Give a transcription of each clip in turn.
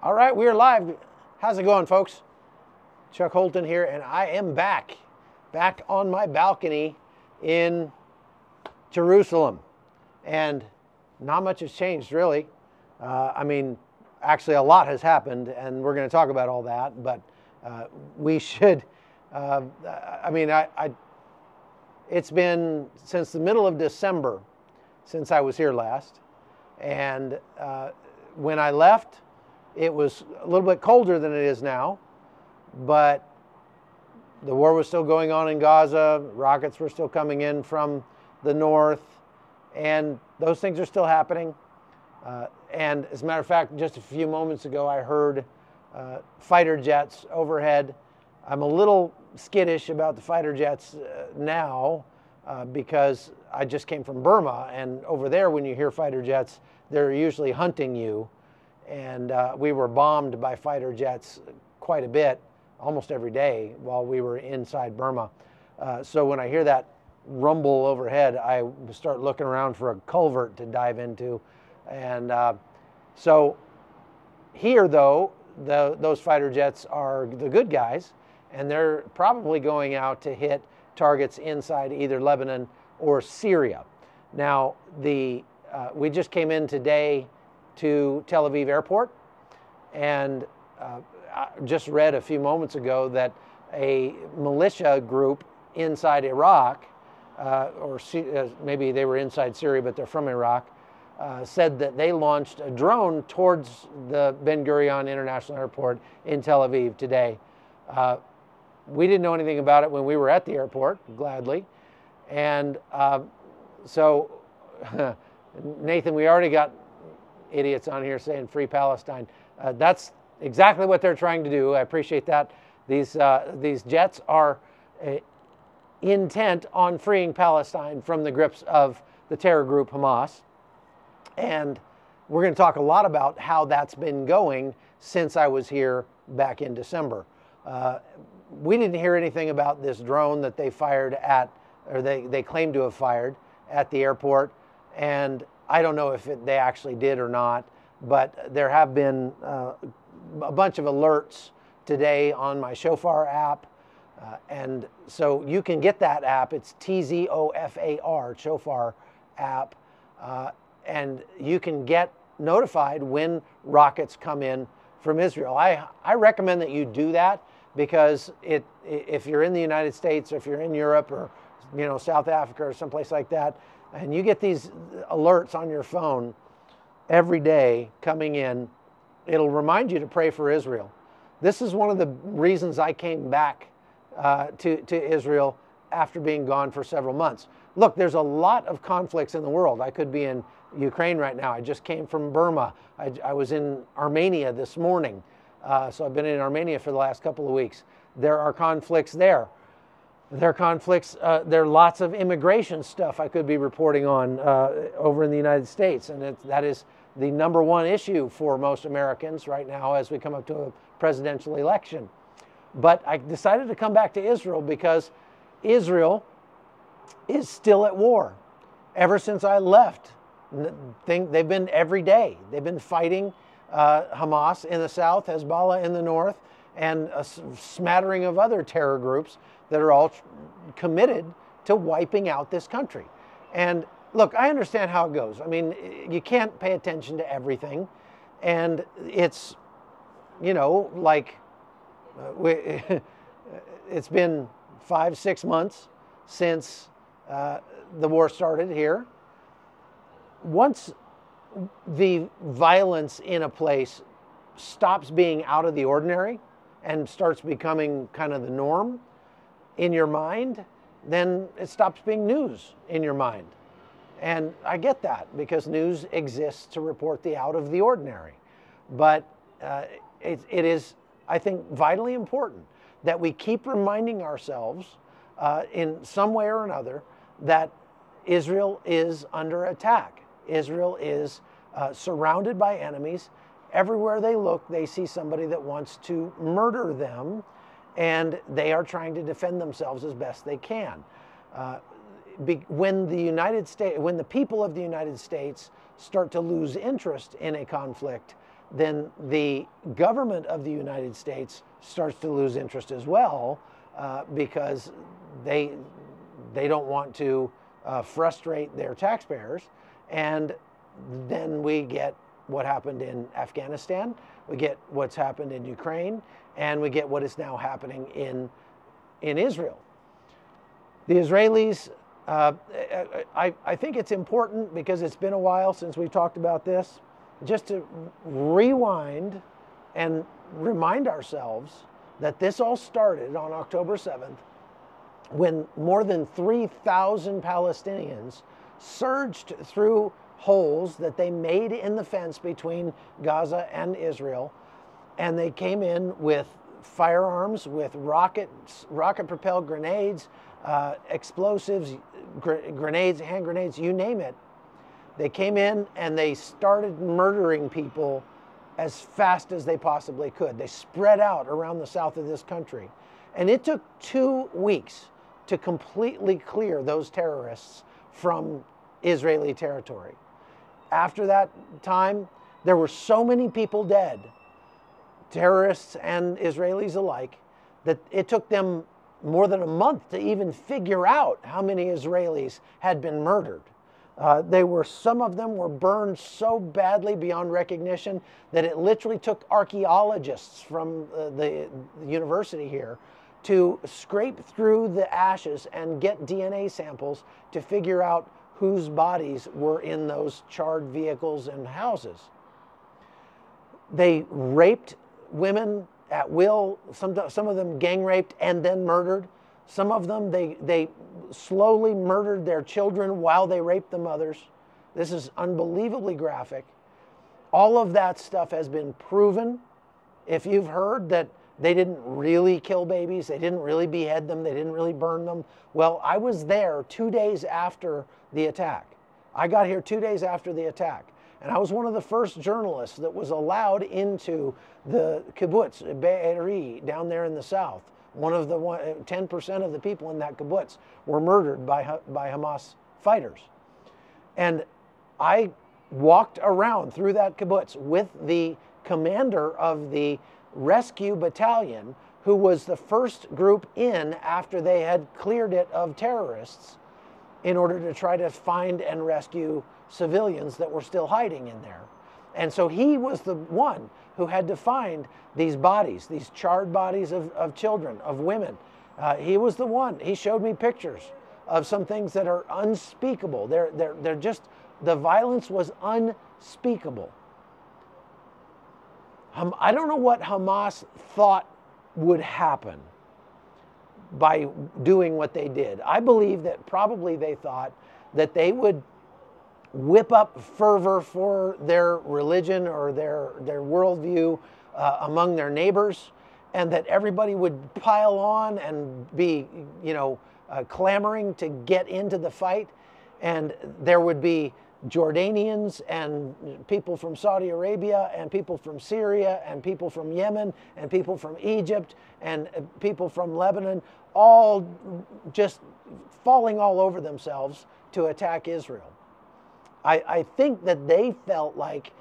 All right, we are live. How's it going, folks? Chuck Holton here, and I am back on my balcony in Jerusalem. And not much has changed, really. Actually, a lot has happened, and we're going to talk about all that. But we should. It's been since the middle of December since I was here last, and when I left, it was a little bit colder than it is now, but the war was still going on in Gaza. Rockets were still coming in from the north, and those things are still happening. And as a matter of fact, just a few moments ago, I heard fighter jets overhead. I'm a little skittish about the fighter jets now because I just came from Burma, and over there, when you hear fighter jets, they're usually hunting you. And we were bombed by fighter jets quite a bit, almost every day while we were inside Burma. So when I hear that rumble overhead, I start looking around for a culvert to dive into. And so here, though, those fighter jets are the good guys, and they're probably going out to hit targets inside either Lebanon or Syria. Now, we just came in today to Tel Aviv airport, and I just read a few moments ago that a militia group inside Iraq, maybe they were inside Syria, but they're from Iraq, said that they launched a drone towards the Ben Gurion International Airport in Tel Aviv today. We didn't know anything about it when we were at the airport, gladly. And so, Nathan, we already got idiots on here saying free Palestine. That's exactly what they're trying to do. I appreciate that. These jets are intent on freeing Palestine from the grips of the terror group Hamas. And we're going to talk a lot about how that's been going since I was here back in December. We didn't hear anything about this drone that they fired at, or they claim to have fired at the airport. And I don't know if they actually did or not, but there have been a bunch of alerts today on my Shofar app. And so you can get that app. It's TZOFAR, Shofar app. And you can get notified when rockets come in from Israel. I recommend that you do that because if you're in the United States, or if you're in Europe, or South Africa or someplace like that, and you get these alerts on your phone every day coming in, it'll remind you to pray for Israel. This is one of the reasons I came back to Israel after being gone for several months. Look, there's a lot of conflicts in the world. I could be in Ukraine right now. I just came from Burma. I was in Armenia this morning. So I've been in Armenia for the last couple of weeks. There are conflicts there. There are lots of immigration stuff I could be reporting on over in the United States. And that is the number one issue for most Americans right now as we come up to a presidential election. But I decided to come back to Israel because Israel is still at war. Ever since I left, they've been every day. They've been fighting Hamas in the south, Hezbollah in the north, and a smattering of other terror groups that are all committed to wiping out this country. And look, I understand how it goes. I mean, you can't pay attention to everything. And it's, it's been 5-6 months since the war started here. Once the violence in a place stops being out of the ordinary and starts becoming kind of the norm in your mind, then it stops being news in your mind. And I get that because news exists to report the out of the ordinary. But it is, I think, vitally important that we keep reminding ourselves in some way or another that Israel is under attack. Israel is surrounded by enemies. Everywhere they look, they see somebody that wants to murder them, and they are trying to defend themselves as best they can. When the people of the United States start to lose interest in a conflict, then the government of the United States starts to lose interest as well, because they don't want to frustrate their taxpayers. And then we get what happened in Afghanistan, we get what's happened in Ukraine, and we get what is now happening in Israel. The Israelis, I think it's important, because it's been a while since we talked about this, just to rewind and remind ourselves that this all started on October 7th, when more than 3,000 Palestinians surged through holes that they made in the fence between Gaza and Israel, and they came in with firearms, with rocket-propelled grenades, explosives, grenades, hand grenades, you name it. They came in and they started murdering people as fast as they possibly could. They spread out around the south of this country. And it took 2 weeks to completely clear those terrorists from Israeli territory. After that time, there were so many people dead, terrorists and Israelis alike, that it took them more than a month to even figure out how many Israelis had been murdered. Some of them were burned so badly beyond recognition that it literally took archaeologists from the university here to scrape through the ashes and get DNA samples to figure out whose bodies were in those charred vehicles and houses. They raped women at will, some of them gang raped and then murdered. Some of them, they slowly murdered their children while they raped the mothers. This is unbelievably graphic. All of that stuff has been proven. If you've heard that they didn't really kill babies, they didn't really behead them, they didn't really burn them, well, I was there 2 days after the attack. I got here 2 days after the attack. And I was one of the first journalists that was allowed into the kibbutz, Be'eri, down there in the south. 10% of the people in that kibbutz were murdered by Hamas fighters. And I walked around through that kibbutz with the commander of the rescue battalion, who was the first group in after they had cleared it of terrorists, in order to try to find and rescue civilians that were still hiding in there. And so he was the one who had to find these bodies, these charred bodies of children, of women. He was the one. He showed me pictures of some things that are unspeakable. They're just, the violence was unspeakable. I don't know what Hamas thought would happen by doing what they did. I believe that probably they thought that they would whip up fervor for their religion or their worldview among their neighbors, and that everybody would pile on and be, clamoring to get into the fight. And there would be Jordanians and people from Saudi Arabia and people from Syria and people from Yemen and people from Egypt and people from Lebanon, all just falling all over themselves to attack Israel. I think that they felt like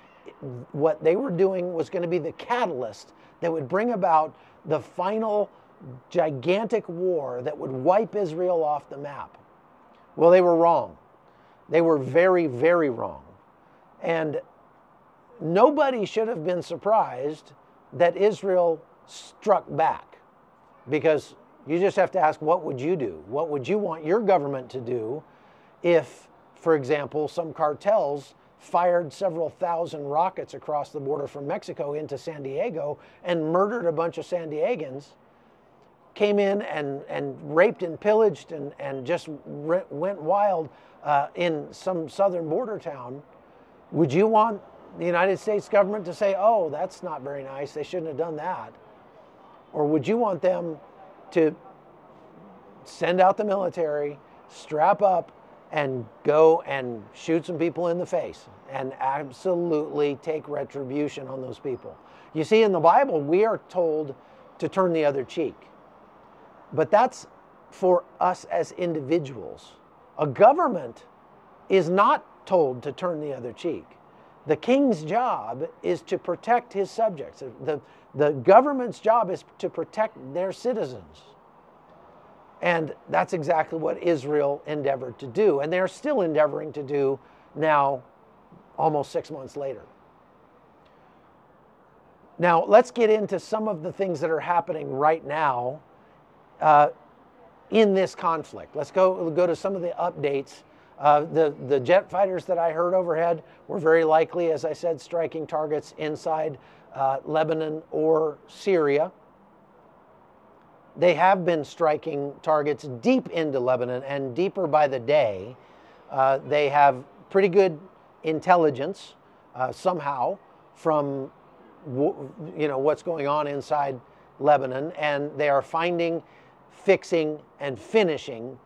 what they were doing was going to be the catalyst that would bring about the final gigantic war that would wipe Israel off the map. Well, they were wrong. They were very, very wrong. And nobody should have been surprised that Israel struck back, because you just have to ask, what would you do? What would you want your government to do if, for example, some cartels fired several thousand rockets across the border from Mexico into San Diego and murdered a bunch of San Diegans, came in and raped and pillaged and just went wild in some southern border town? Would you want the United States government to say, oh, that's not very nice, they shouldn't have done that? Or would you want them to send out the military, strap up, and go and shoot some people in the face and absolutely take retribution on those people? You see, in the Bible, we are told to turn the other cheek. But that's for us as individuals. A government is not told to turn the other cheek. The king's job is to protect his subjects. The government's job is to protect their citizens. And that's exactly what Israel endeavored to do. And they're still endeavoring to do now, almost 6 months later. Now, let's get into some of the things that are happening right now in this conflict. Let's go to some of the updates. The jet fighters that I heard overhead were very likely, as I said, striking targets inside Lebanon or Syria. They have been striking targets deep into Lebanon and deeper by the day. They have pretty good intelligence somehow from what's going on inside Lebanon, and they are finding, fixing, and finishing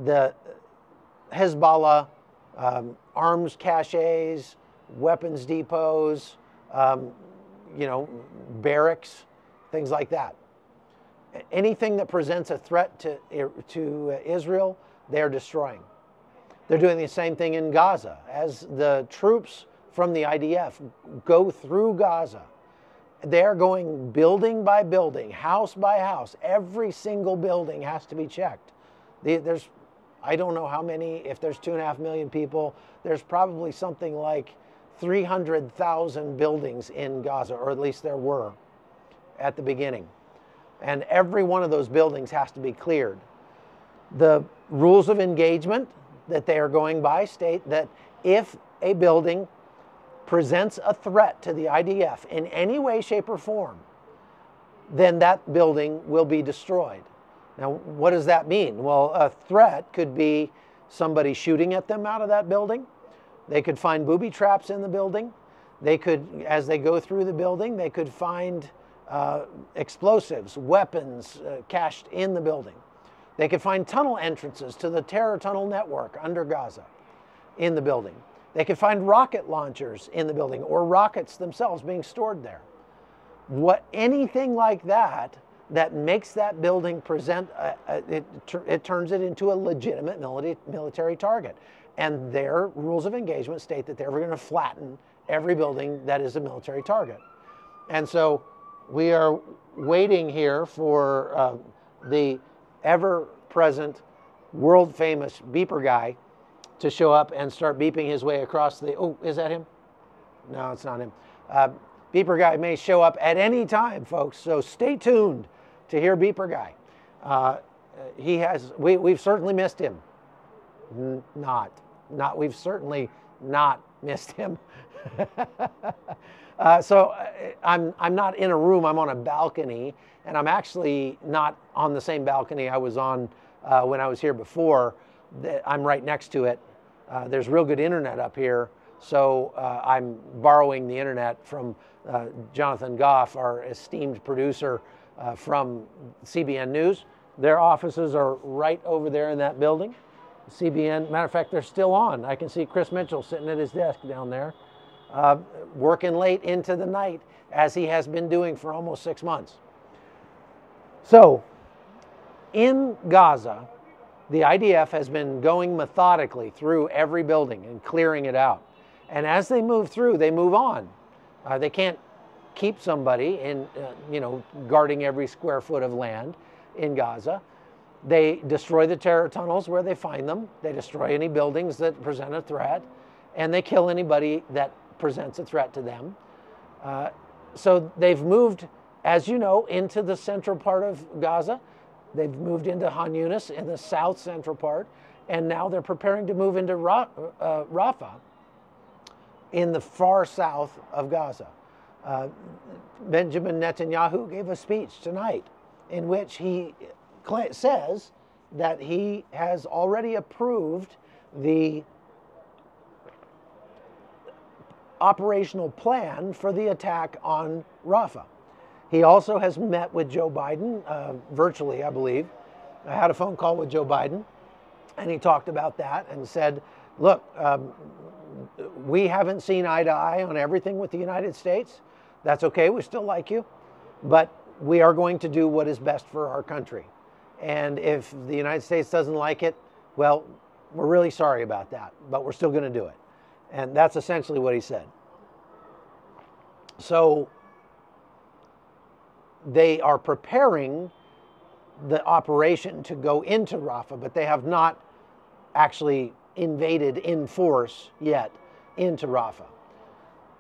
the Hezbollah arms caches, weapons depots, barracks, things like that. Anything that presents a threat to Israel, they're destroying. They're doing the same thing in Gaza. As the troops from the IDF go through Gaza, they're going building by building, house by house. Every single building has to be checked. I don't know how many, if there's 2.5 million people, there's probably something like 300,000 buildings in Gaza, or at least there were at the beginning. And every one of those buildings has to be cleared. The rules of engagement that they are going by state that if a building presents a threat to the IDF in any way, shape, or form, then that building will be destroyed. Now, what does that mean? Well, a threat could be somebody shooting at them out of that building. They could find booby traps in the building. They could, as they go through the building, they could find explosives, weapons cached in the building. They could find tunnel entrances to the terror tunnel network under Gaza in the building. They could find rocket launchers in the building or rockets themselves being stored there. Anything like that makes that building present, it turns it into a legitimate military target. And their rules of engagement state that they're going to flatten every building that is a military target. And so we are waiting here for the ever-present, world-famous beeper guy to show up and start beeping his way across the... Oh, is that him? No, it's not him. Beeper guy may show up at any time, folks, so stay tuned to hear Beeper guy. We've certainly missed him. We've certainly not missed him. So I'm not in a room, I'm on a balcony, and I'm actually not on the same balcony I was on when I was here before. I'm right next to it. There's real good internet up here, so I'm borrowing the internet from Jonathan Goff, our esteemed producer from CBN News. Their offices are right over there in that building. CBN, matter of fact, they're still on. I can see Chris Mitchell sitting at his desk down there, working late into the night, as he has been doing for almost 6 months. So, in Gaza, the IDF has been going methodically through every building and clearing it out. And as they move through, they move on. They can't keep somebody in, guarding every square foot of land in Gaza. They destroy the terror tunnels where they find them. They destroy any buildings that present a threat, and they kill anybody that presents a threat to them. So they've moved, as you know, into the central part of Gaza. They've moved into Han Yunis in the south central part, and now they're preparing to move into Rafah in the far south of Gaza. Benjamin Netanyahu gave a speech tonight in which he says that he has already approved the operational plan for the attack on Rafah. He also has met with Joe Biden, virtually, I believe. I had a phone call with Joe Biden, and he talked about that and said, look, we haven't seen eye to eye on everything with the United States. That's okay, we still like you, but we are going to do what is best for our country. And if the United States doesn't like it, well, we're really sorry about that, but we're still going to do it. And that's essentially what he said. So they are preparing the operation to go into Rafah, but they have not actually invaded in force yet into Rafah.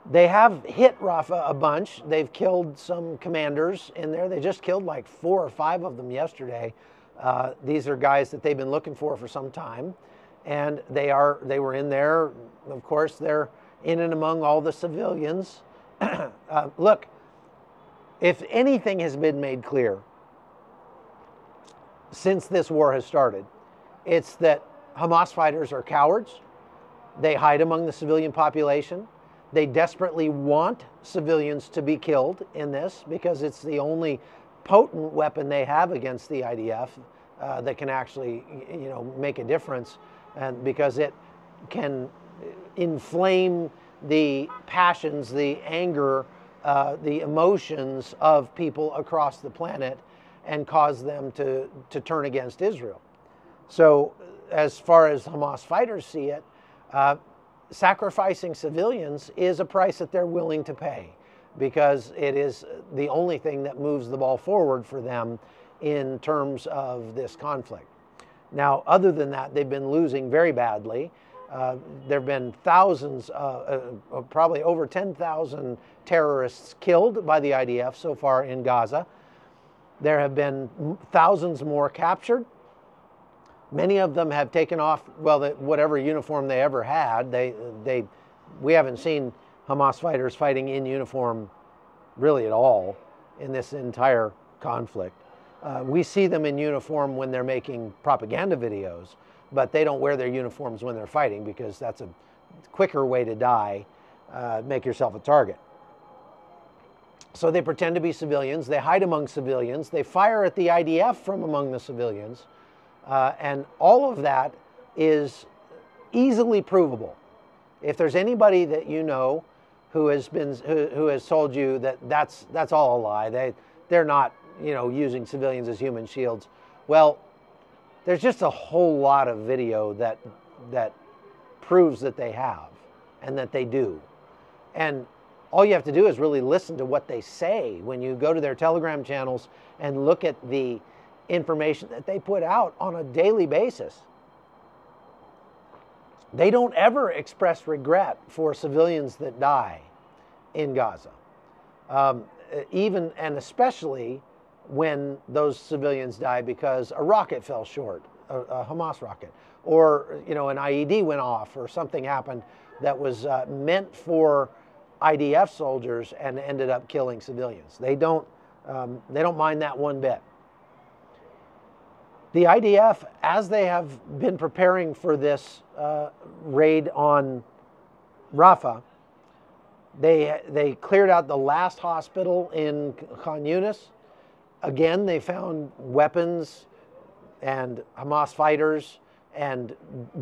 They have hit Rafah a bunch. They've killed some commanders in there. They just killed like 4 or 5 of them yesterday. These are guys that they've been looking for some time, and they were in there. Of course, they're in and among all the civilians. Look, if anything has been made clear since this war has started, it's that Hamas fighters are cowards. They hide among the civilian population. They desperately want civilians to be killed in this because it's the only potent weapon they have against the IDF that can actually, make a difference, and because it can inflame the passions, the anger, the emotions of people across the planet and cause them to turn against Israel. So as far as Hamas fighters see it, sacrificing civilians is a price that they're willing to pay because it is the only thing that moves the ball forward for them in terms of this conflict. Now, other than that, they've been losing very badly. There have been thousands, probably over 10,000 terrorists killed by the IDF so far in Gaza. There have been thousands more captured. Many of them have taken off, whatever uniform they ever had. We haven't seen Hamas fighters fighting in uniform really at all in this entire conflict. We see them in uniform when they're making propaganda videos, but they don't wear their uniforms when they're fighting because that's a quicker way to die, make yourself a target. So they pretend to be civilians, they hide among civilians, they fire at the IDF from among the civilians, and all of that is easily provable. If there's anybody that you know who has told you that that's all a lie, they're not using civilians as human shields, well, there's just a whole lot of video that proves that they have and that they do. And all you have to do is really listen to what they say when you go to their Telegram channels and look at the information that they put out on a daily basis. They don't ever express regret for civilians that die in Gaza, even and especially when those civilians die because a rocket fell short, a Hamas rocket, or an IED went off, or something happened that was meant for IDF soldiers and ended up killing civilians. They don't mind that one bit. The IDF, as they have been preparing for this raid on Rafah, they cleared out the last hospital in Khan Yunis. Again, they found weapons and Hamas fighters and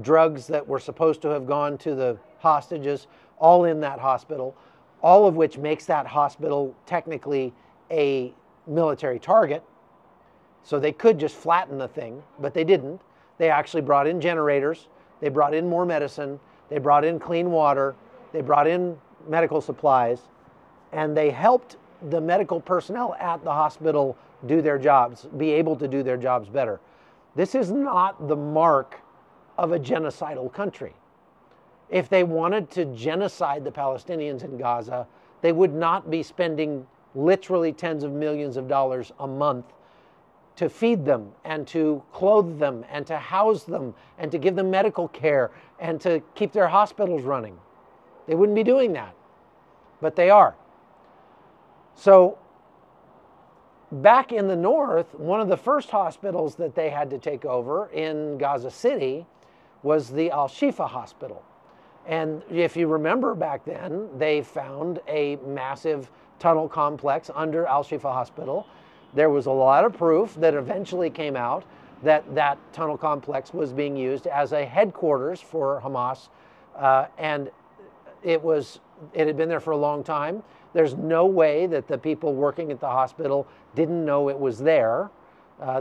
drugs that were supposed to have gone to the hostages, all in that hospital, all of which makes that hospital technically a military target. So they could just flatten the thing, but they didn't. They actually brought in generators, they brought in more medicine, they brought in clean water, they brought in medical supplies, and they helped the medical personnel at the hospital do their jobs, be able to do their jobs better. This is not the mark of a genocidal country. If they wanted to genocide the Palestinians in Gaza, they would not be spending literally tens of millions of dollars a month to feed them and to clothe them and to house them and to give them medical care and to keep their hospitals running. They wouldn't be doing that, but they are. So back in the north, one of the first hospitals that they had to take over in Gaza City was the Al-Shifa hospital. And if you remember back then, they found a massive tunnel complex under Al-Shifa hospital. There was a lot of proof that eventually came out that that tunnel complex was being used as a headquarters for Hamas, and it had been there for a long time. There's no way that the people working at the hospital didn't know it was there.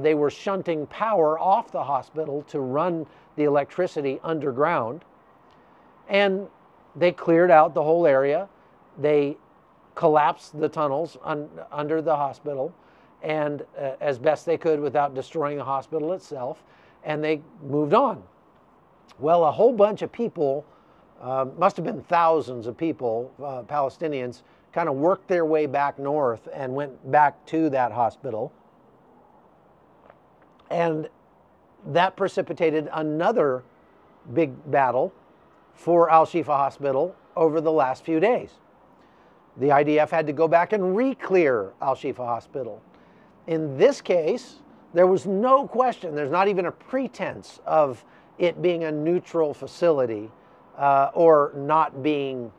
They were shunting power off the hospital to run the electricity underground. And they cleared out the whole area. They collapsed the tunnels under the hospital, and as best they could without destroying the hospital itself, and they moved on. Well, a whole bunch of people, must have been thousands of people, Palestinians, kind of worked their way back north and went back to that hospital. And that precipitated another big battle for Al-Shifa Hospital over the last few days. The IDF had to go back and re-clear Al-Shifa Hospital. In this case, there was no question, there's not even a pretense of it being a neutral facility or not being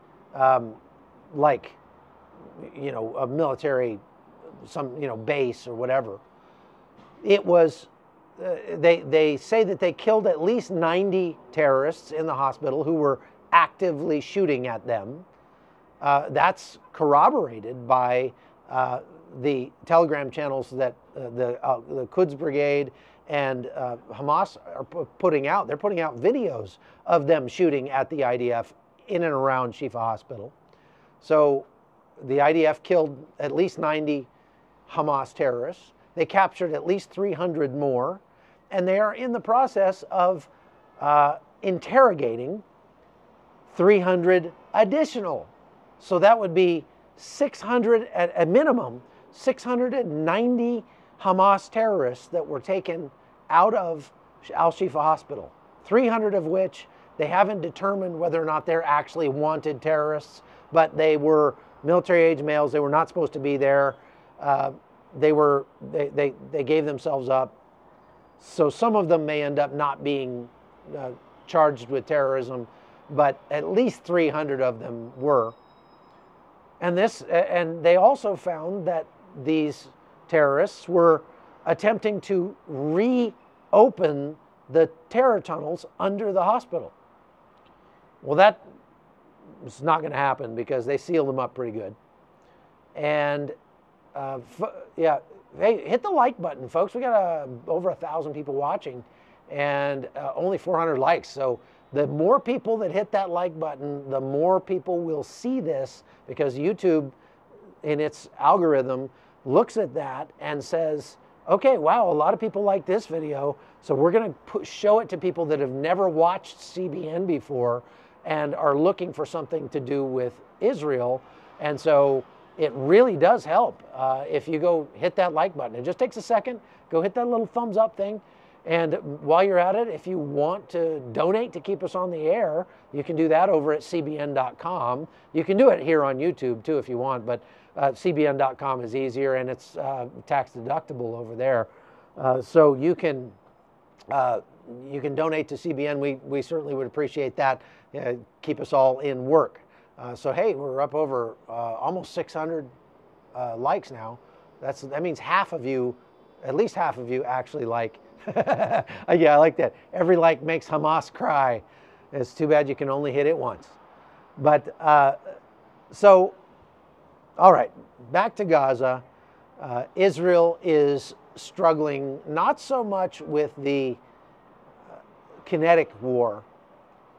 like, you know, a military, some, you know, base or whatever. It was, they say that they killed at least 90 terrorists in the hospital who were actively shooting at them. That's corroborated by the telegram channels that the Quds Brigade and Hamas are putting out. They're putting out videos of them shooting at the IDF in and around Shifa Hospital. So the IDF killed at least 90 Hamas terrorists. They captured at least 300 more, and they are in the process of interrogating 300 additional. So that would be 600 at a minimum, 690 Hamas terrorists that were taken out of Al-Shifa Hospital, 300 of which they haven't determined whether or not they're actually wanted terrorists, but they were military-age males. They were not supposed to be there. They gave themselves up. So some of them may end up not being charged with terrorism, but at least 300 of them were. And they also found that these terrorists were attempting to reopen the terror tunnels under the hospital. Well, that is not going to happen because they sealed them up pretty good. And yeah, hey, hit the like button, folks. We got over 1,000 people watching and only 400 likes. So the more people that hit that like button, the more people will see this, because YouTube in its algorithm looks at that and says, okay, wow, a lot of people like this video, so we're going to show it to people that have never watched CBN before and are looking for something to do with Israel. And so it really does help if you go hit that like button. It just takes a second. Go hit that little thumbs up thing. And while you're at it, if you want to donate to keep us on the air, you can do that over at cbn.com. You can do it here on YouTube too if you want, but cbn.com is easier, and it's tax deductible over there. So you can donate to CBN. We certainly would appreciate that. Keep us all in work. So hey, we're up over almost 600 likes now. That means half of you, at least half of you, actually like. Yeah, I like that. Every like makes Hamas cry. It's too bad you can only hit it once. But so, all right, back to Gaza. Israel is struggling not so much with the kinetic war,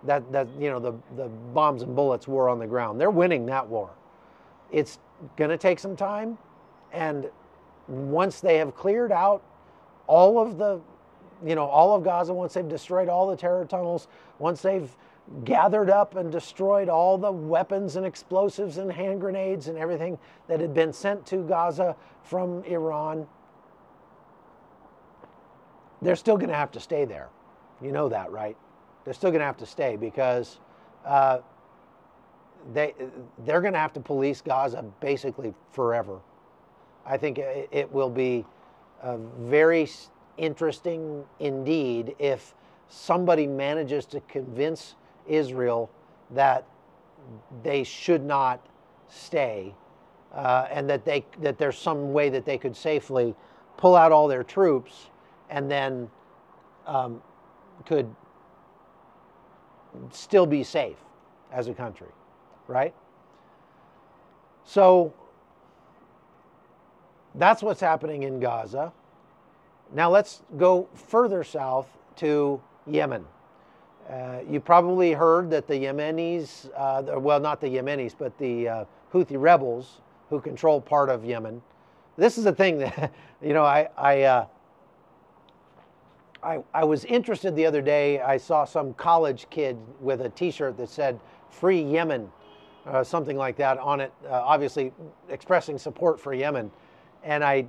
that you know, the bombs and bullets war on the ground. They're winning that war. It's going to take some time, and once they have cleared out all of the, you know, all of Gaza, once they've destroyed all the terror tunnels, once they've gathered up and destroyed all the weapons and explosives and hand grenades and everything that had been sent to Gaza from Iran, they're still going to have to stay there. You know that, right? They're still going to have to stay because they're going to have to police Gaza basically forever. I think it will be very interesting indeed if somebody manages to convince Israel that they should not stay, and that there's some way that they could safely pull out all their troops and then could still be safe as a country, right? So that's what's happening in Gaza. Now let's go further south to Yemen. You probably heard that the Yemenis, well, not the Yemenis, but the Houthi rebels who control part of Yemen. This is a thing that, you know, I was interested the other day. I saw some college kid with a T-shirt that said "Free Yemen," something like that on it, obviously expressing support for Yemen. And I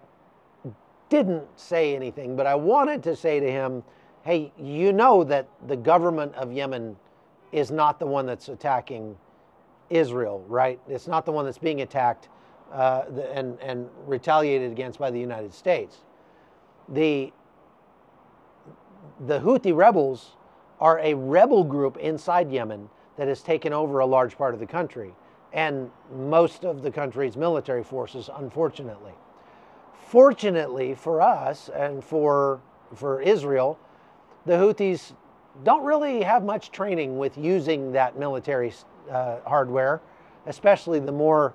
didn't say anything, but I wanted to say to him, hey, you know that the government of Yemen is not the one that's attacking Israel, right? It's not the one that's being attacked and retaliated against by the United States. The Houthi rebels are a rebel group inside Yemen that has taken over a large part of the country and most of the country's military forces, unfortunately. Fortunately for us and for Israel, the Houthis don't really have much training with using that military hardware, especially the more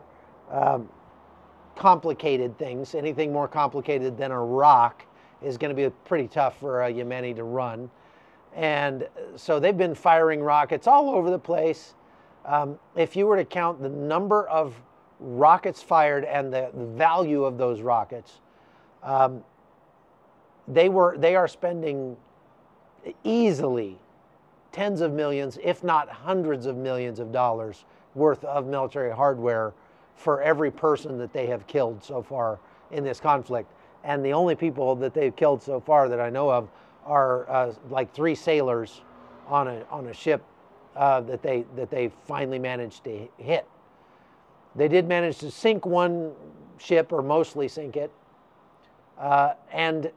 complicated things. Anything more complicated than a rock is going to be pretty tough for a Yemeni to run. And so they've been firing rockets all over the place. If you were to count the number of rockets fired and the value of those rockets, they are spending easily tens of millions, if not hundreds of millions of dollars worth of military hardware for every person that they have killed so far in this conflict. And the only people that they've killed so far that I know of are like 3 sailors on a ship that they finally managed to hit. They did manage to sink one ship, or mostly sink it. And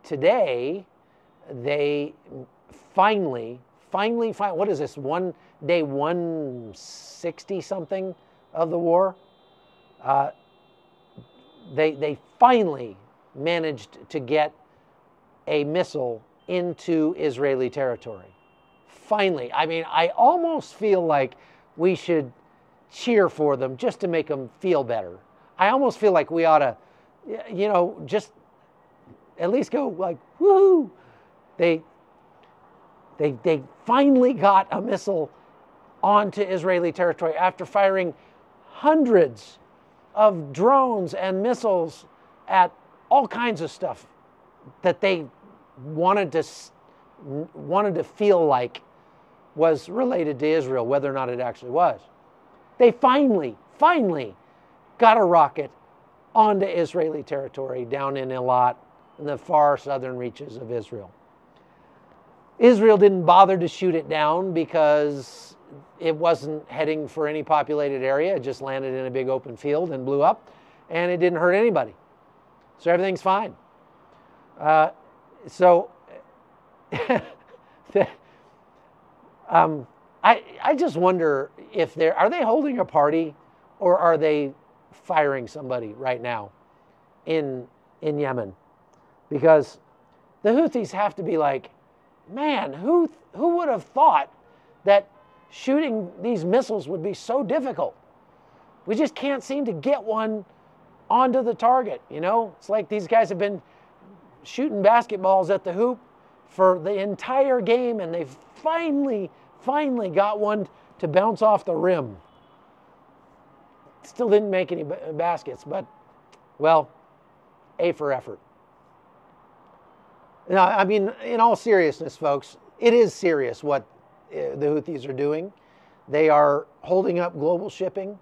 today, they finally, what is this, day 160 something of the war? They finally managed to get a missile into Israeli territory. Finally. I mean, I almost feel like we should cheer for them just to make them feel better. I almost feel like we ought to, you know, just at least go like, woohoo! They finally got a missile onto Israeli territory after firing hundreds of drones and missiles at all kinds of stuff that they wanted to feel like was related to Israel, whether or not it actually was. They finally got a rocket onto Israeli territory down in Eilat, in the far southern reaches of Israel. Israel didn't bother to shoot it down because it wasn't heading for any populated area. It just landed in a big open field and blew up, and it didn't hurt anybody. So everything's fine. I just wonder if are they holding a party, or are they firing somebody right now in Yemen? Because the Houthis have to be like, man, who would have thought that shooting these missiles would be so difficult? We just can't seem to get one onto the target, you know? It's like these guys have been shooting basketballs at the hoop for the entire game, and they've finally got one to bounce off the rim. Still didn't make any baskets, but, well, A for effort. Now, I mean, in all seriousness, folks, it is serious what the Houthis are doing. They are holding up global shipping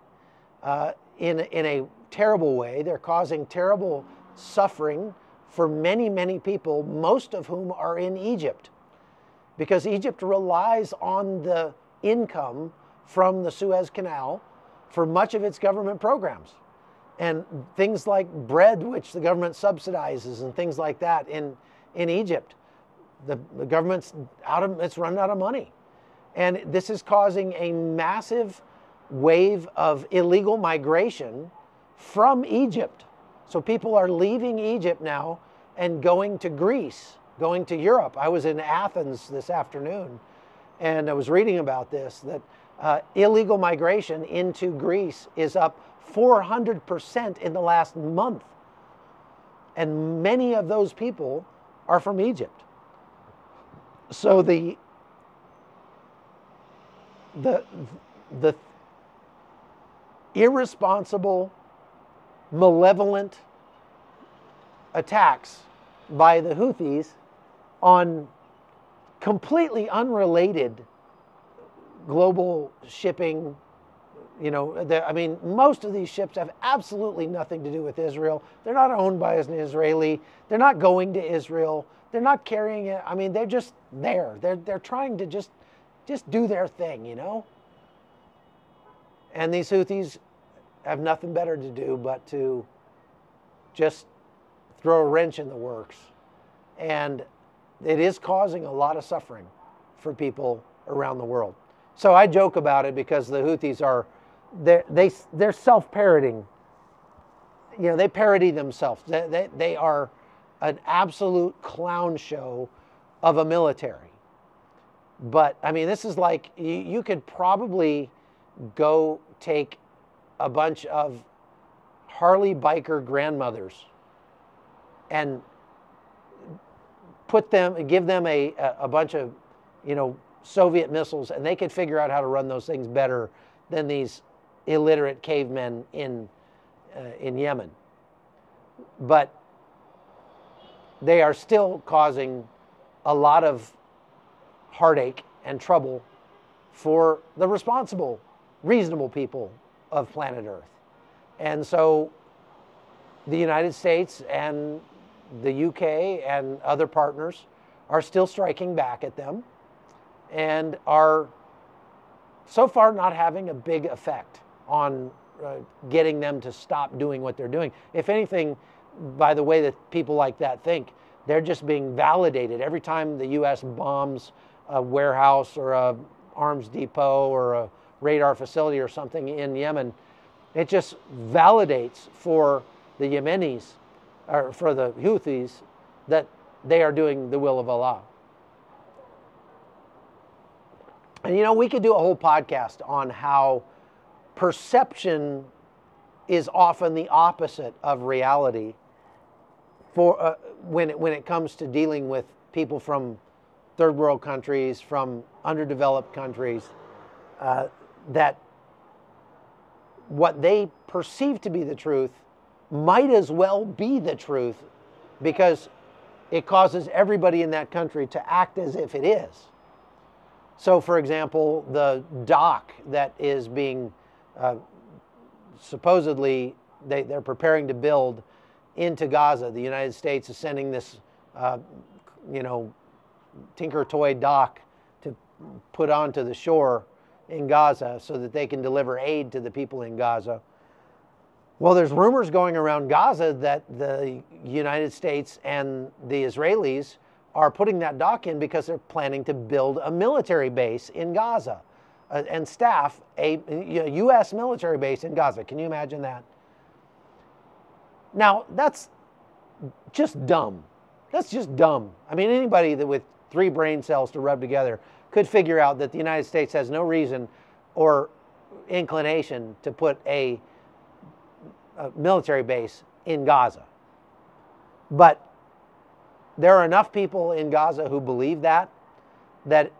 in a terrible way. They're causing terrible suffering for many people, most of whom are in Egypt, because Egypt relies on the income from the Suez Canal for much of its government programs. And things like bread, which the government subsidizes, and things like that in Egypt. The government's it's run out of money. And this is causing a massive wave of illegal migration from Egypt. So people are leaving Egypt now and going to Greece, going to Europe. I was in Athens this afternoon, and I was reading about this, that illegal migration into Greece is up 400% in the last month. And many of those people are from Egypt. So the irresponsible malevolent attacks by the Houthis on completely unrelated global shipping. I mean, most of these ships have absolutely nothing to do with Israel. They're not owned by an Israeli. They're not going to Israel. They're not carrying it. I mean, they're just there. They're trying to just do their thing, And these Houthis have nothing better to do but to just throw a wrench in the works. And it is causing a lot of suffering for people around the world. So I joke about it because the Houthis are, they're self-parroting. They parody themselves. They are an absolute clown show of a military. But, I mean, this is like, you could probably go take a bunch of Harley biker grandmothers and give them a bunch of, Soviet missiles, and they could figure out how to run those things better than these illiterate cavemen in Yemen. But they are still causing a lot of heartache and trouble for the responsible, reasonable people of planet Earth. And so the United States and the UK and other partners are still striking back at them and are so far not having a big effect on getting them to stop doing what they're doing. If anything, by the way that people like that think, they're just being validated. Every time the U.S. bombs a warehouse or a arms depot or a radar facility or something in Yemen, it just validates for the Yemenis, or for the Houthis, that they are doing the will of Allah. And we could do a whole podcast on how perception is often the opposite of reality for when it comes to dealing with people from third world countries, from underdeveloped countries, that what they perceive to be the truth might as well be the truth, because it causes everybody in that country to act as if it is. So, for example, the dock that is being supposedly they're preparing to build into Gaza. The United States is sending this, Tinker Toy dock to put onto the shore in Gaza so that they can deliver aid to the people in Gaza. Well, there's rumors going around Gaza that the United States and the Israelis are putting that dock in because they're planning to build a military base in Gaza and staff a U.S. military base in Gaza. Can you imagine that? Now, that's just dumb. That's just dumb. I mean, anybody that with 3 brain cells to rub together could figure out that the United States has no reason or inclination to put a military base in Gaza. But there are enough people in Gaza who believe that that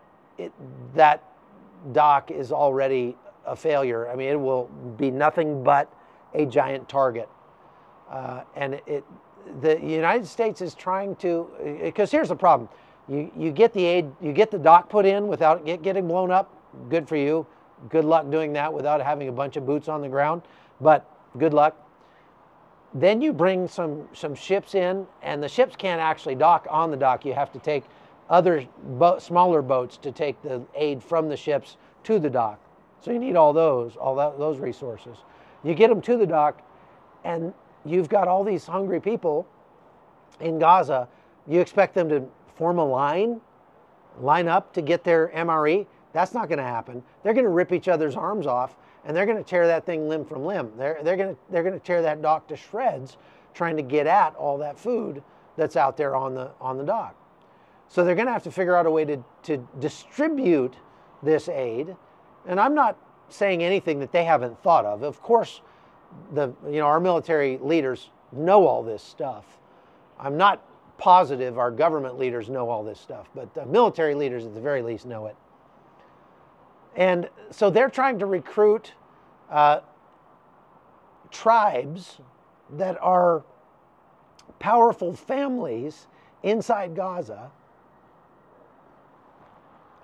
dock is already a failure. I mean, it will be nothing but a giant target. And the United States is trying to, because here's the problem. You get the aid, you get the dock put in without getting blown up. Good for you. Good luck doing that without having a bunch of boots on the ground. But good luck. Then you bring some ships in, and the ships can't actually dock on the dock. You have to take other smaller boats to take the aid from the ships to the dock. So you need all those resources. You get them to the dock, and you've got all these hungry people in Gaza. You expect them to form a line up to get their MRE? That's not going to happen. They're going to rip each other's arms off, and they're going to tear that thing limb from limb. They're going to tear that dock to shreds, trying to get at all that food that's out there on the dock. So they're going to have to figure out a way to distribute this aid. And I'm not saying anything that they haven't thought of. Of course, our military leaders know all this stuff. I'm not positive our government leaders know all this stuff, but the military leaders at the very least know it. And so they're trying to recruit tribes that are powerful families inside Gaza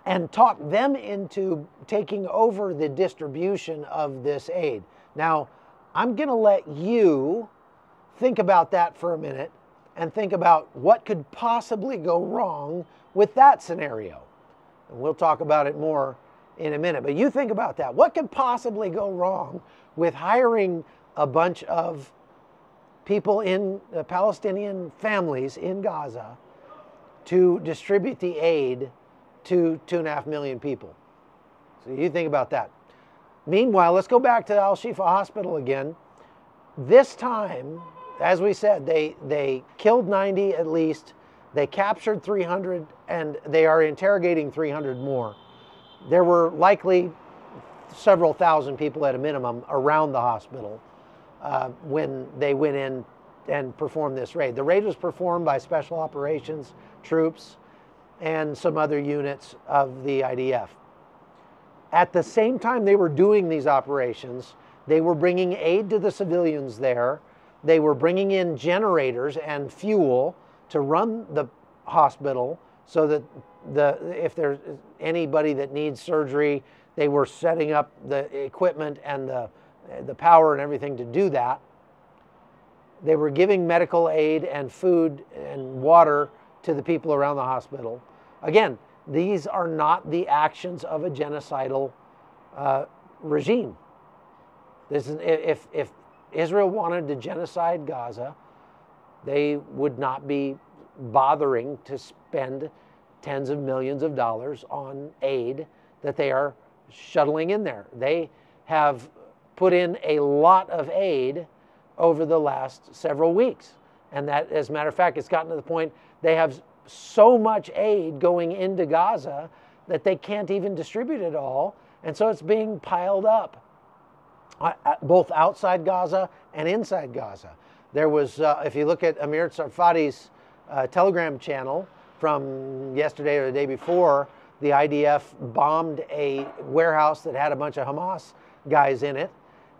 and talk them into taking over the distribution of this aid. Now, I'm going to let you think about that for a minute and think about what could possibly go wrong with that scenario. And we'll talk about it more in a minute, but you think about that. What could possibly go wrong with hiring a bunch of people in Palestinian families in Gaza to distribute the aid to 2.5 million people? So you think about that. Meanwhile, let's go back to Al-Shifa Hospital again. This time, as we said, they killed 90 at least. They captured 300, and they are interrogating 300 more. There were likely several thousand people at a minimum around the hospital when they went in and performed this raid. The raid was performed by special operations troops and some other units of the IDF. At the same time they were doing these operations, they were bringing aid to the civilians there. They were bringing in generators and fuel to run the hospital so that if there's anybody that needs surgery, they were setting up the equipment and the power and everything to do that. They were giving medical aid and food and water to the people around the hospital. Again, these are not the actions of a genocidal regime. This is, if Israel wanted to genocide Gaza, they would not be bothering to spend tens of millions of dollars on aid that they are shuttling in there. They have put in a lot of aid over the last several weeks. And that, as a matter of fact, it's gotten to the point they have so much aid going into Gaza that they can't even distribute it all. And so it's being piled up, both outside Gaza and inside Gaza. There was, if you look at Amir Tsarfati's Telegram channel from yesterday or the day before, the IDF bombed a warehouse that had a bunch of Hamas guys in it.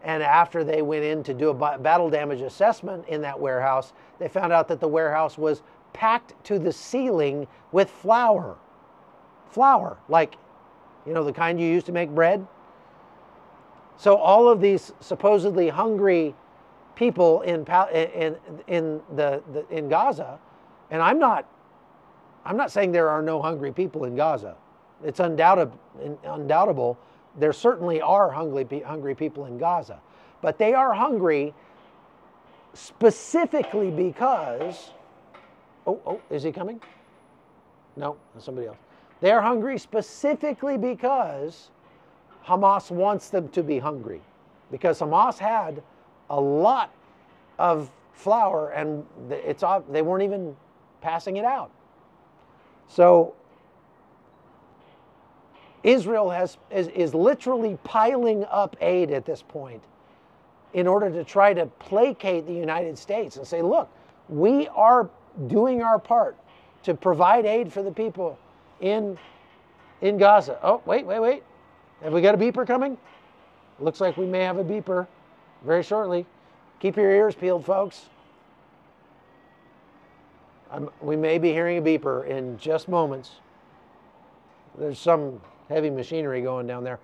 And after they went in to do a battle damage assessment in that warehouse, they found out that the warehouse was packed to the ceiling with flour. Flour, like, you know, the kind you use to make bread. So all of these supposedly hungry people in Gaza, and I'm not saying there are no hungry people in Gaza. It's undoubtable. There certainly are hungry people in Gaza, but they are hungry specifically because, oh, is he coming? No, that's somebody else. They are hungry specifically because Hamas wants them to be hungry, because Hamas had a lot of flour and they weren't even passing it out. So Israel is literally piling up aid at this point in order to try to placate the United States and say, look, we are doing our part to provide aid for the people in Gaza. Oh, wait. Have we got a beeper coming? Looks like we may have a beeper very shortly. Keep your ears peeled, folks. We may be hearing a beeper in just moments. There's some heavy machinery going down there.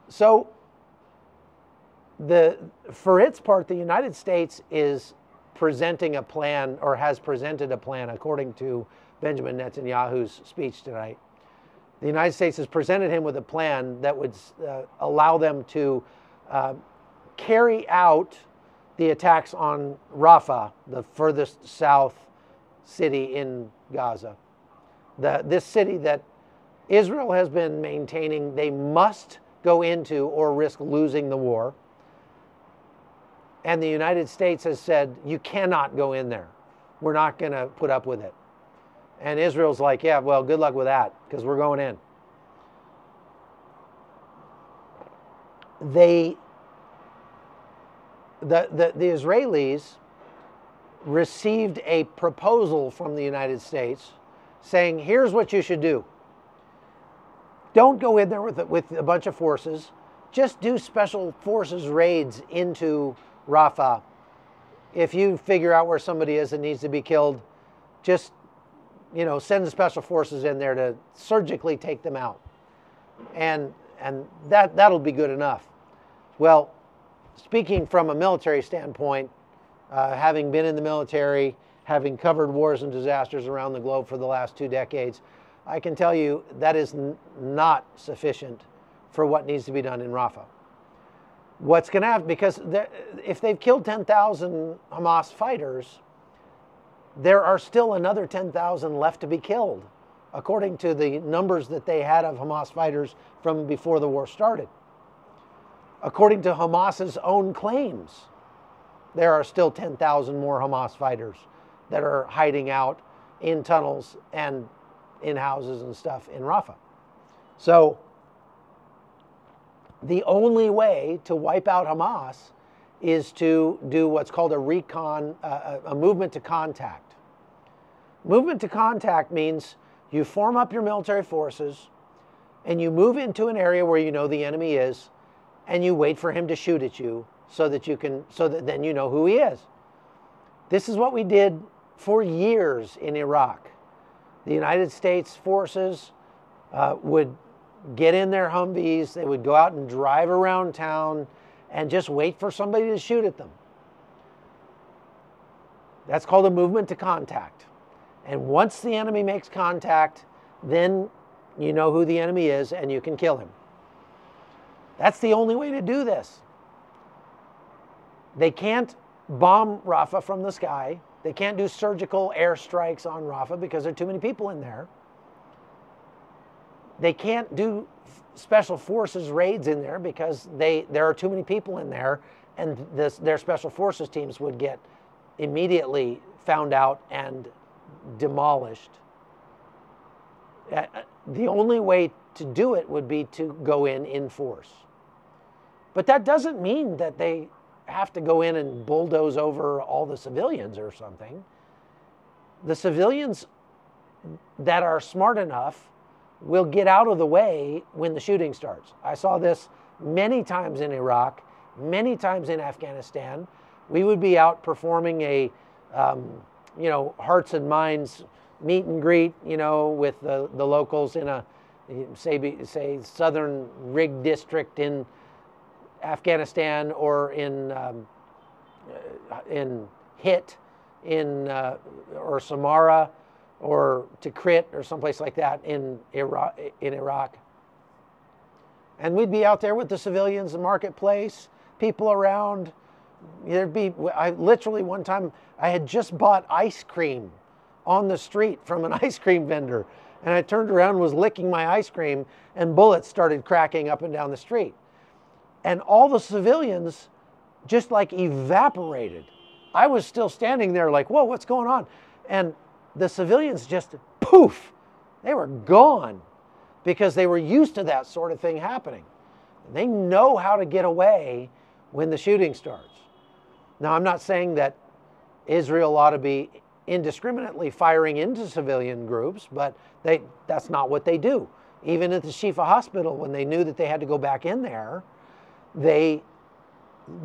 So for its part, the United States is presenting a plan, or has presented a plan, according to Benjamin Netanyahu's speech tonight. The United States has presented him with a plan that would allow them to carry out the attacks on Rafah, the furthest south city in Gaza. This city that Israel has been maintaining they must go into or risk losing the war. And the United States has said, you cannot go in there. We're not going to put up with it. And Israel's like, yeah, well, good luck with that, because we're going in. The Israelis received a proposal from the United States saying, here's what you should do. Don't go in there with a bunch of forces. Just do special forces raids into Rafah if you figure out where somebody is that needs to be killed, just, send the special forces in there to surgically take them out. And that'll be good enough. Well, speaking from a military standpoint, having been in the military, having covered wars and disasters around the globe for the last 2 decades, I can tell you that is not sufficient for what needs to be done in Rafah. What's going to happen, because if they've killed 10,000 Hamas fighters, there are still another 10,000 left to be killed, according to the numbers that they had of Hamas fighters from before the war started. According to Hamas's own claims, there are still 10,000 more Hamas fighters that are hiding out in tunnels and in houses and stuff in Rafah. So the only way to wipe out Hamas is to do what's called a movement to contact. Movement to contact means you form up your military forces and you move into an area where you know the enemy is, and you wait for him to shoot at you so that then you know who he is. This is what we did for years in Iraq. The United States forces would get in their Humvees, they would go out and drive around town and just wait for somebody to shoot at them. That's called a movement to contact. And once the enemy makes contact, then you know who the enemy is and you can kill him. That's the only way to do this. They can't bomb Rafah from the sky. They can't do surgical airstrikes on Rafah because there are too many people in there. They can't do special forces raids in there because there are too many people in there, and their special forces teams would get immediately found out and demolished. The only way to do it would be to go in force. But that doesn't mean that they have to go in and bulldoze over all the civilians or something. The civilians that are smart enough will get out of the way when the shooting starts. I saw this many times in Iraq, many times in Afghanistan. We would be out performing a, hearts and minds meet and greet, with the locals in a, say southern Rig district in Afghanistan, or in Hit, or Samara, or Tikrit, or someplace like that in Iraq. And we'd be out there with the civilians, the marketplace, people around. Literally one time, I had just bought ice cream on the street from an ice cream vendor. And I turned around and was licking my ice cream, and bullets started cracking up and down the street. And all the civilians just like evaporated. I was still standing there like, whoa, what's going on? And the civilians just poof, they were gone, because they were used to that sort of thing happening. They know how to get away when the shooting starts. Now, I'm not saying that Israel ought to be indiscriminately firing into civilian groups, but that's not what they do. Even at the Shifa hospital, when they knew that they had to go back in there, they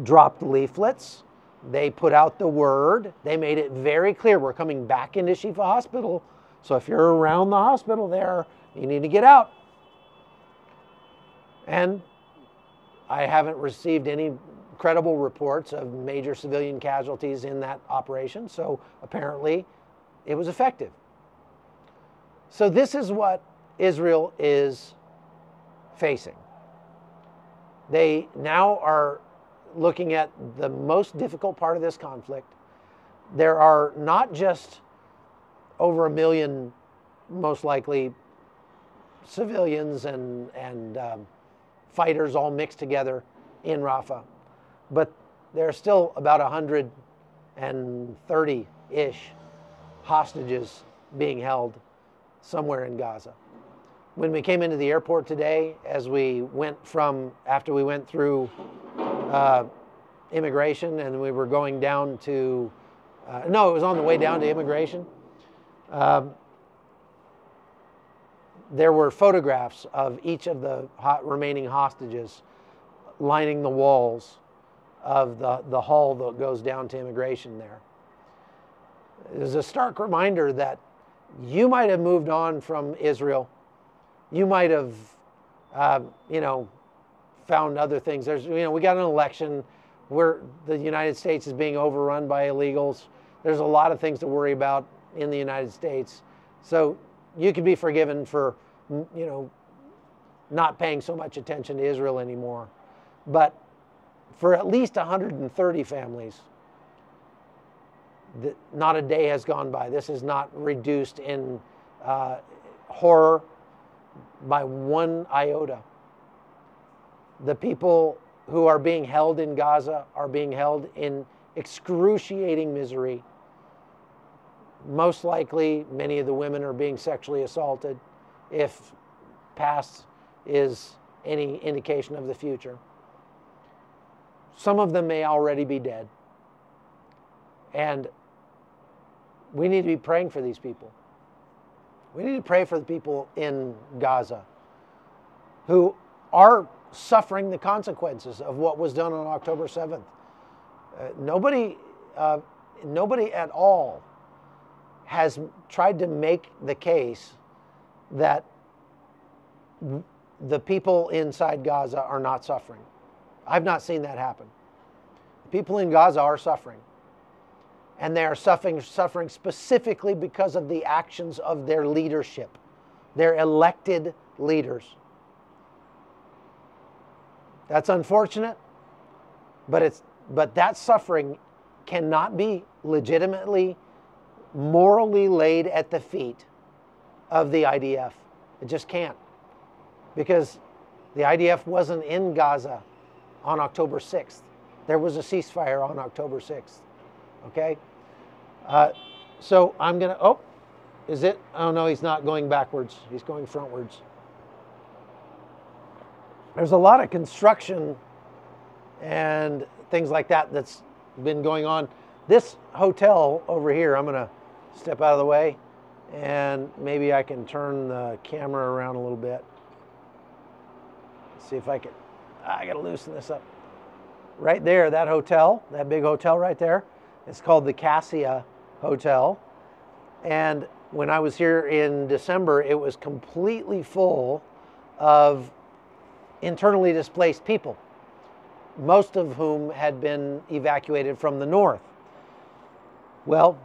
dropped leaflets, they put out the word, they made it very clear, we're coming back into Shifa hospital, so if you're around the hospital there, you need to get out. And I haven't received any credible reports of major civilian casualties in that operation, so apparently it was effective. So this is what Israel is facing. They now are looking at the most difficult part of this conflict. There are not just over 1 million, most likely, civilians and fighters all mixed together in Rafah, but there are still about 130-ish hostages being held somewhere in Gaza. When we came into the airport today, after we went through immigration, and we were going down to, it was on the way down to immigration, there were photographs of each of the remaining hostages lining the walls of the hall that goes down to immigration there. It was a stark reminder that you might have moved on from Israel. You might have, found other things. We got an election where the United States is being overrun by illegals. There's a lot of things to worry about in the United States. So you could be forgiven for, not paying so much attention to Israel anymore. But for at least 130 families, not a day has gone by. This is not reduced in horror by one iota. The people who are being held in Gaza are being held in excruciating misery. Most likely, many of the women are being sexually assaulted, if past is any indication of the future. Some of them may already be dead. And we need to be praying for these people. We need to pray for the people in Gaza who are suffering the consequences of what was done on October 7th. Nobody at all has tried to make the case that the people inside Gaza are not suffering. I've not seen that happen. People in Gaza are suffering. And they are suffering specifically because of the actions of their leadership, their elected leaders. That's unfortunate, but that suffering cannot be legitimately, morally laid at the feet of the IDF. It just can't. Because the IDF wasn't in Gaza on October 6th. There was a ceasefire on October 6th. Okay? So I'm going to, is it? Oh no, he's not going backwards. He's going frontwards. There's a lot of construction and things like that that's been going on. This hotel over here, I'm going to step out of the way and maybe I can turn the camera around a little bit. Let's see if I can, I got to loosen this up. Right there, that hotel, that big hotel right there, it's called the Cassia Hotel. And when I was here in December, it was completely full of internally displaced people, most of whom had been evacuated from the north. Well,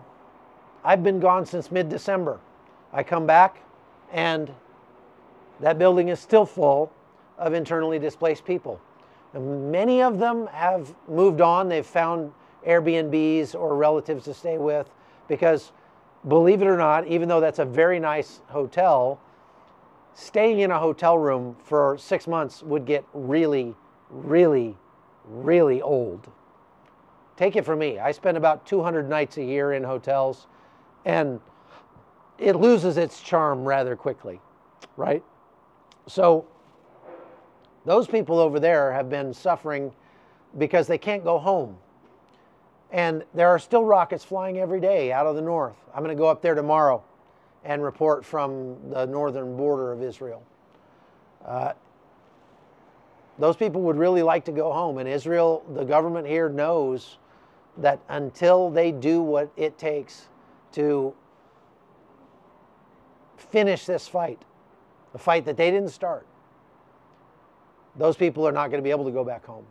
I've been gone since mid-December. I come back and that building is still full of internally displaced people. And many of them have moved on. They've found Airbnbs or relatives to stay with because, believe it or not, even though that's a very nice hotel, staying in a hotel room for 6 months would get really, really, really old. Take it from me. I spend about 200 nights a year in hotels, and it loses its charm rather quickly, right? So those people over there have been suffering because they can't go home. And there are still rockets flying every day out of the north. I'm going to go up there tomorrow and report from the northern border of Israel. Those people would really like to go home. And Israel, the government here knows that until they do what it takes to finish this fight, the fight that they didn't start, those people are not going to be able to go back home.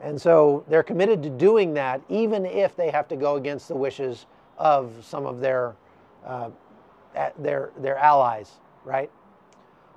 And so they're committed to doing that, even if they have to go against the wishes of some of their allies, right?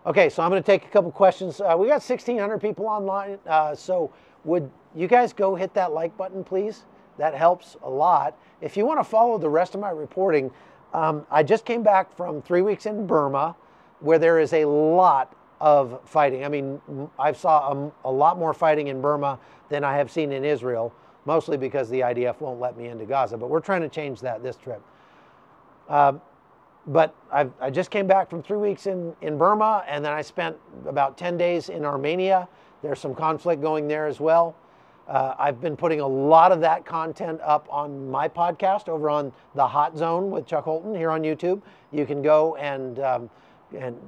Okay, so I'm going to take a couple questions. We got 1,600 people online, so would you guys go hit that like button, please? That helps a lot. If you want to follow the rest of my reporting, I just came back from 3 weeks in Burma, where there is a lot of fighting. I mean, I saw a lot more fighting in Burma than I have seen in Israel, mostly because the IDF won't let me into Gaza. But we're trying to change that this trip. But I just came back from 3 weeks in Burma, and then I spent about 10 days in Armenia. There's some conflict going there as well. I've been putting a lot of that content up on my podcast over on The Hot Zone with Chuck Holton here on YouTube. You can go and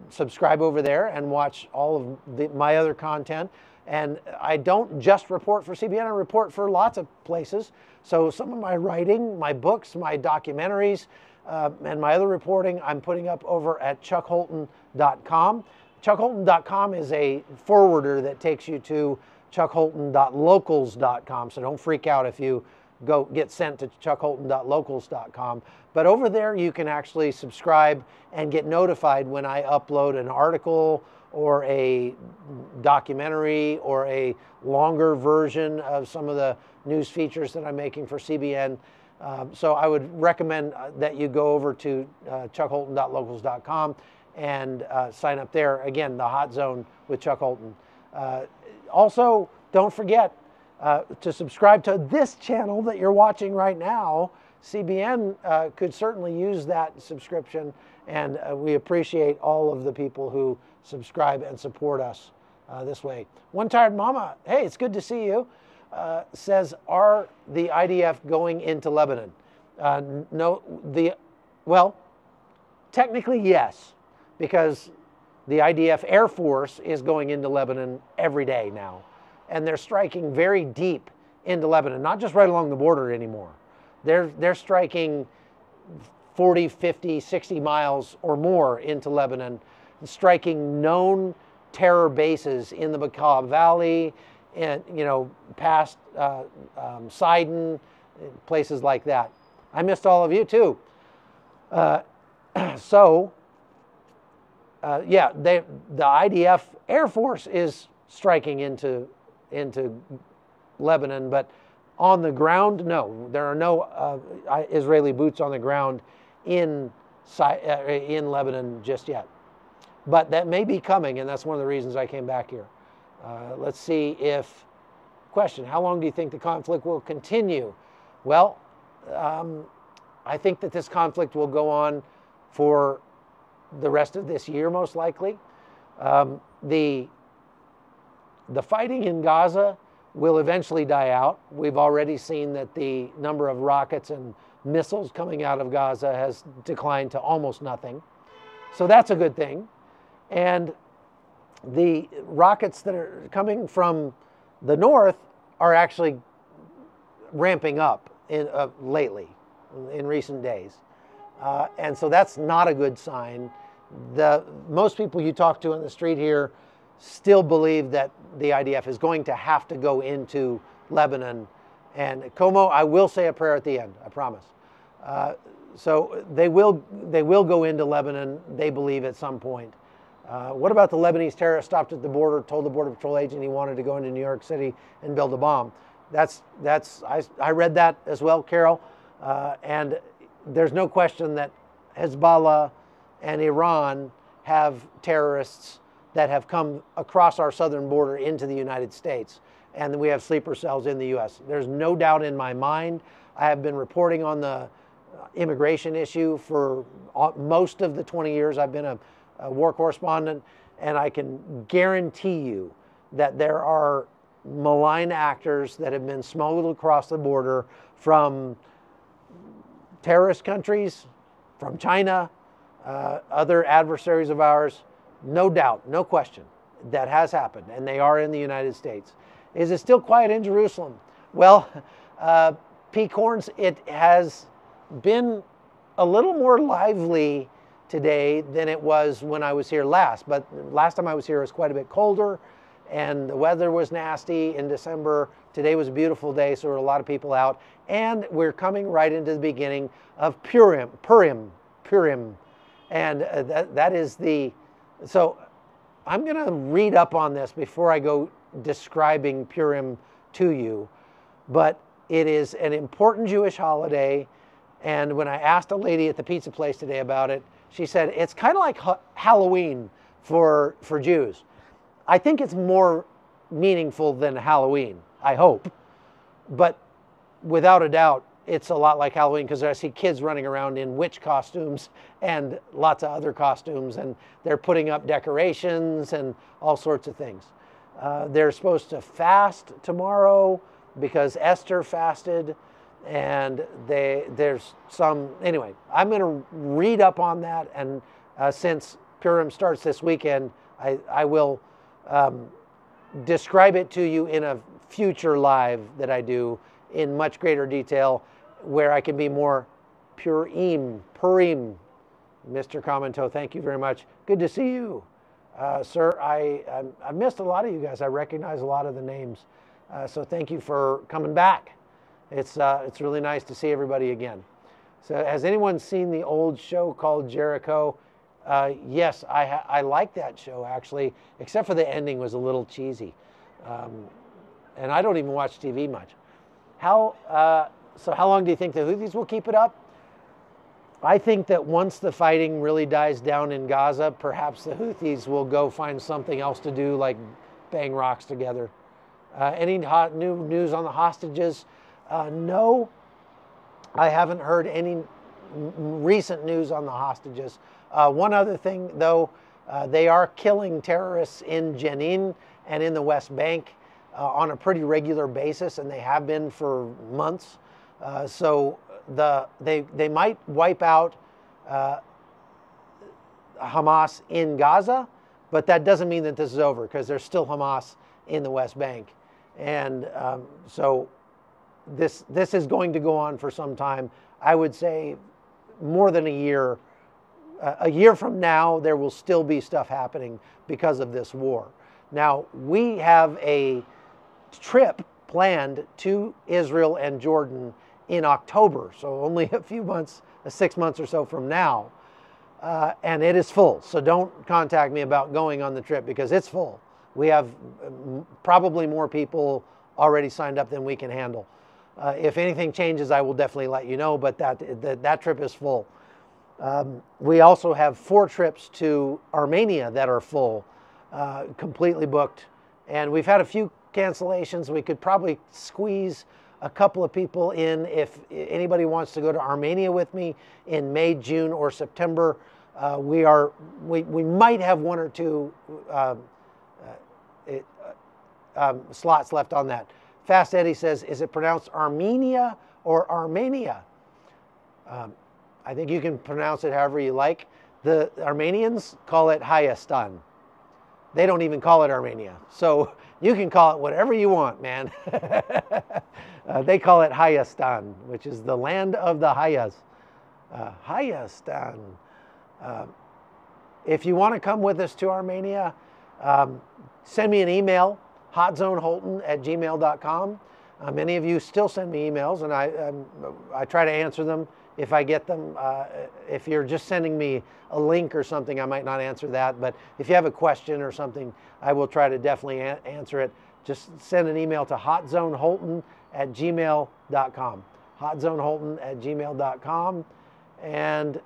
subscribe over there and watch all of my other content. And I don't just report for CBN, I report for lots of places. So some of my writing, my books, my documentaries, and my other reporting, I'm putting up over at chuckholton.com. chuckholton.com is a forwarder that takes you to chuckholton.locals.com. So don't freak out if you get sent to chuckholton.locals.com. But over there you can actually subscribe and get notified when I upload an article or a documentary or a longer version of some of the news features that I'm making for CBN. So I would recommend that you go over to chuckholton.locals.com and sign up there. Again, the Hot Zone with Chuck Holton. Also, don't forget to subscribe to this channel that you're watching right now. CBN could certainly use that subscription, and we appreciate all of the people who subscribe and support us this way. One Tired Mama, hey, it's good to see you, says, are the IDF going into Lebanon? Well, technically yes, because the IDF Air Force is going into Lebanon every day now. And they're striking very deep into Lebanon, not just right along the border anymore. They're striking 40, 50, 60 miles or more into Lebanon, striking known terror bases in the Bekaa Valley, and past Sidon, places like that. I missed all of you too. Yeah, the IDF Air Force is striking into Lebanon, but on the ground, no. There are no Israeli boots on the ground in Lebanon just yet. But that may be coming, and that's one of the reasons I came back here. Let's see if, question, how long do you think the conflict will continue? Well, I think that this conflict will go on for the rest of this year, most likely. The fighting in Gaza will eventually die out. We've already seen that the number of rockets and missiles coming out of Gaza has declined to almost nothing. So that's a good thing. And the rockets that are coming from the north are actually ramping up lately, in recent days. And so that's not a good sign. Most people you talk to on the street here still believe that the IDF is going to have to go into Lebanon. And Como, I will say a prayer at the end, I promise. So they will go into Lebanon, they believe, at some point. What about the Lebanese terrorist stopped at the border, told the Border Patrol agent he wanted to go into New York City and build a bomb? I read that as well, Carol. And there's no question that Hezbollah and Iran have terrorists that have come across our southern border into the United States. And we have sleeper cells in the U.S. There's no doubt in my mind. I have been reporting on the immigration issue for most of the 20 years I've been a war correspondent, and I can guarantee you that there are malign actors that have been smuggled across the border from terrorist countries, from China, other adversaries of ours. No doubt, no question, that has happened, and they are in the United States. Is it still quiet in Jerusalem? Well, P. Corns, it has been a little more lively today than it was when I was here last. But last time I was here, it was quite a bit colder, and the weather was nasty in December. Today was a beautiful day, so there were a lot of people out. And we're coming right into the beginning of Purim. And that is the... So I'm going to read up on this before I go describing Purim to you. But it is an important Jewish holiday. And when I asked a lady at the pizza place today about it, she said it's kind of like Halloween for Jews. I think it's more meaningful than Halloween, I hope. But without a doubt, it's a lot like Halloween, because I see kids running around in witch costumes and lots of other costumes, and they're putting up decorations and all sorts of things. They're supposed to fast tomorrow because Esther fasted, and there's some, anyway, I'm going to read up on that, and since Purim starts this weekend, I will describe it to you in a future live that I do in much greater detail, where I can be more purim. Mr. Commento, thank you very much. Good to see you. Sir, I missed a lot of you guys. I recognize a lot of the names. So thank you for coming back. It's really nice to see everybody again. So has anyone seen the old show called Jericho? Yes, I like that show, actually, except for the ending was a little cheesy. And I don't even watch TV much. So how long do you think the Houthis will keep it up? I think that once the fighting really dies down in Gaza, perhaps the Houthis will go find something else to do, like bang rocks together. Any new news on the hostages? No, I haven't heard any recent news on the hostages. One other thing, though, they are killing terrorists in Jenin and in the West Bank on a pretty regular basis, and they have been for months. So they might wipe out Hamas in Gaza, but that doesn't mean that this is over, because there's still Hamas in the West Bank. And so this is going to go on for some time. I would say more than a year. A year from now, there will still be stuff happening because of this war. Now, we have a trip planned to Israel and Jordan in October, so only a few months, 6 months or so from now, and it is full. So don't contact me about going on the trip, because it's full. We have probably more people already signed up than we can handle. If anything changes, I will definitely let you know, but that trip is full. We also have 4 trips to Armenia that are full, completely booked, and we've had a few cancellations. We could probably squeeze a couple of people in if anybody wants to go to Armenia with me in May, June, or September. We might have 1 or 2 slots left on that. Fast Eddie says, is it pronounced Armenia or Armenia? I think you can pronounce it however you like. The Armenians call it Hayastan. They don't even call it Armenia. So you can call it whatever you want, man. They call it Hayastan, which is the land of the Hayas. Hayastan. If you want to come with us to Armenia, send me an email, hotzoneholton@gmail.com. Many of you still send me emails, and I try to answer them if I get them. If you're just sending me a link or something, I might not answer that. But if you have a question or something, I will try to definitely answer it. Just send an email to hotzoneholton@gmail.com. hotzoneholton@gmail.com. And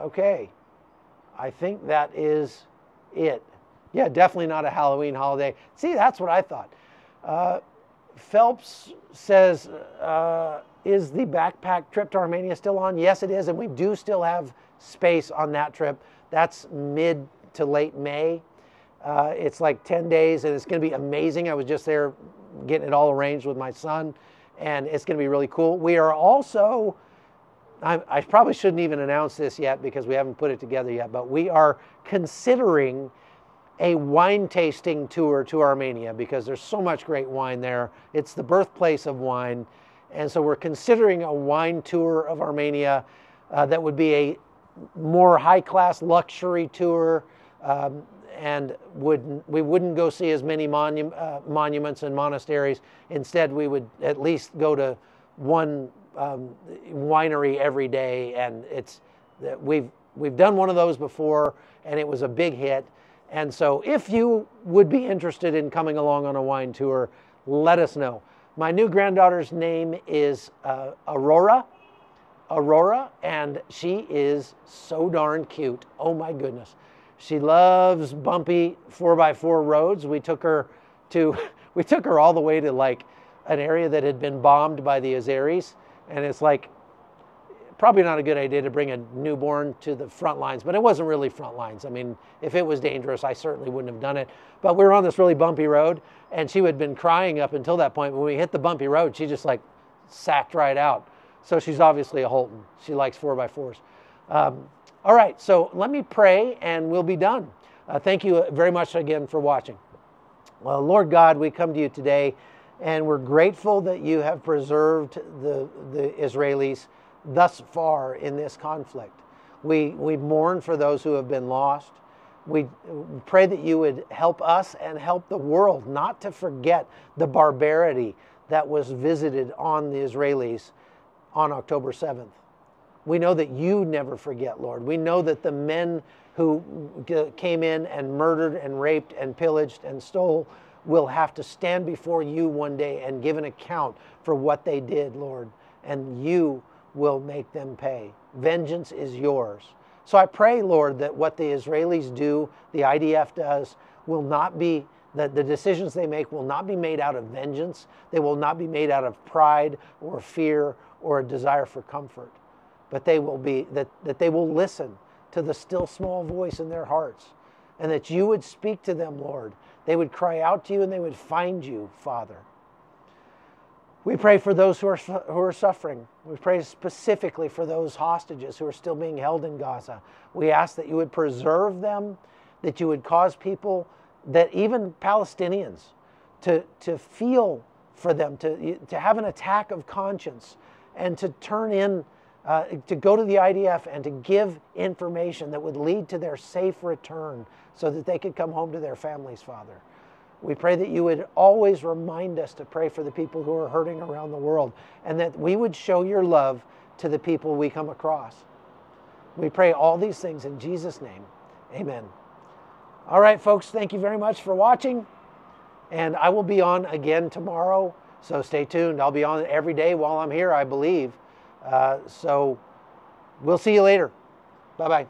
okay, I think that is it. Yeah, definitely not a Halloween holiday. See, that's what I thought. Phelps says, is the backpack trip to Armenia still on? Yes, it is, and we do still have space on that trip. That's mid to late May. It's like 10 days, and it's going to be amazing. I was just there getting it all arranged with my son, and it's going to be really cool. We are also, I probably shouldn't even announce this yet because we haven't put it together yet, but we are considering a wine tasting tour to Armenia because there's so much great wine there. It's the birthplace of wine. And so we're considering a wine tour of Armenia that would be a more high-class luxury tour, and we wouldn't go see as many monuments and monasteries. Instead, we would at least go to one winery every day, and we've done one of those before, and it was a big hit. And so if you would be interested in coming along on a wine tour, let us know. My new granddaughter's name is Aurora, and she is so darn cute. Oh my goodness. She loves bumpy 4x4 roads. We took her all the way to like an area that had been bombed by the Azeris, and it's like probably not a good idea to bring a newborn to the front lines, but it wasn't really front lines. I mean, if it was dangerous, I certainly wouldn't have done it. But we were on this really bumpy road, and she had been crying up until that point. When we hit the bumpy road, she just like sacked right out. So she's obviously a Holton. She likes 4x4s. All right, so let me pray and we'll be done. Thank you very much again for watching. Well, Lord God, we come to you today, and we're grateful that you have preserved the Israelis thus far in this conflict. We mourn for those who have been lost. We pray that you would help us and help the world not to forget the barbarity that was visited on the Israelis on October 7th. We know that you never forget, Lord. We know that the men who came in and murdered and raped and pillaged and stole will have to stand before you one day and give an account for what they did, Lord. And you will make them pay. Vengeance is yours. So I pray, Lord, that what the Israelis do, the IDF does, will not be, that the decisions they make will not be made out of vengeance. They will not be made out of pride or fear or a desire for comfort. But they will be, that they will listen to the still small voice in their hearts, and that you would speak to them, Lord. They would cry out to you and they would find you, Father. We pray for those who are suffering. We pray specifically for those hostages who are still being held in Gaza. We ask that you would preserve them, that you would cause people, that even Palestinians, to feel for them, to have an attack of conscience, and to turn in, to go to the IDF and to give information that would lead to their safe return so that they could come home to their families, Father. We pray that you would always remind us to pray for the people who are hurting around the world, and that we would show your love to the people we come across. We pray all these things in Jesus' name. Amen. All right, folks, thank you very much for watching. And I will be on again tomorrow, so stay tuned. I'll be on every day while I'm here, I believe. So we'll see you later. Bye-bye.